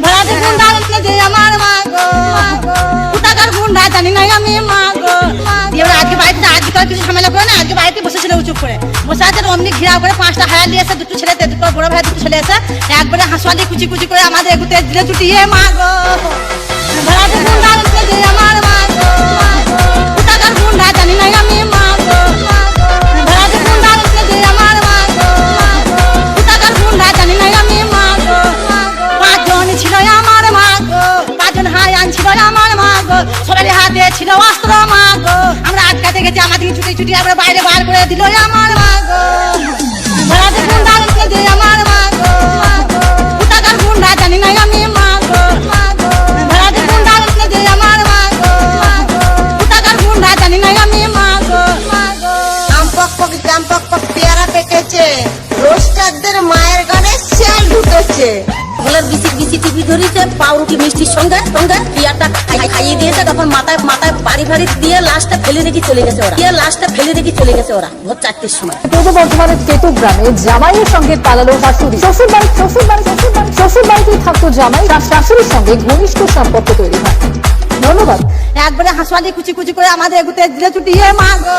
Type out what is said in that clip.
ভাড়াতে গুন্ডা যে আমার মা গো, কোথাকার গুন্ডা জানি না আমি মা গো। এবার আজকে বাড়িতে আজকে কিছু ঝামেলা করে না, আজকে বাড়িতে বসেছিল চুপ করে বসে আছে। অমনি ঘিরাও করে 5টা হায়ার নিয়ে এসে, দুটো ছেলে, দুটো বড় ভাই, দুটো ছেলে এসে একবারে হাঁসুয়ালি কুচি কুচি করে আমাদের এগুতে দিলে চুটিয়ে মা গো। ভাড়াতে গুন্ডা যে আমার মা গো, কোথাকার গুন্ডা জানি না আমি মা গো। ভাড়াতে গুন্ডা যে আমার মা গো, কোথাকার গুন্ডা জানি না আমি মা গো। 5 জন ছিল আমার মা গো, 5 জন হায়ান ছিল আমার মা গো। সবার হাতে ছিল অস্ত্র মা গো। আমরা আটকাতে গেছি, আমাদেরকে ছুটি ছুটি আমরা বাইরে বার করে দিল আমার মা গো। ভাড়াতে গুন্ডা যে আমার মা গো, কোথাকার গুন্ডা জানি না আমি মা গো। ভাড়াতে গুন্ডা যে আমার মা গো, কোথাকার গুন্ডা জানি না আমি মা গো। আম পক পক পেয়ারা পেকেছে, রোস্টারদের মায়ের গানে শিয়াল ঢুকেছে। বলে বিসি বিসি টিভি ধরেছে, পাউরুটি মিষ্টির সঙ্গে সঙ্গে পিয়াটা খাইয়ে দিয়েছে। তখন মাথায় মাথায় বাড়ি বাড়ি দিয়ে লাশটা ফেলে রেখে চলে গেছে ওরা, দিয়ে লাশটা ফেলে রেখে চলে গেছে ওরা ভোর 4টের সময়। পূর্ব বর্ধমানের তেতু গ্রামে জামাইয়ের সঙ্গে পালালো শাশুড়ি। শ্বশুর বাড়িতেই থাকতো জামাই, তার শাশুড়ির সঙ্গে ঘনিষ্ঠ সম্পর্ক তৈরি হয়। ধন্যবাদ। একবারে হাঁসুয়ালি কুচি কুচি করে আমাদের এগুতে দিলে চুটিয়ে মা গো।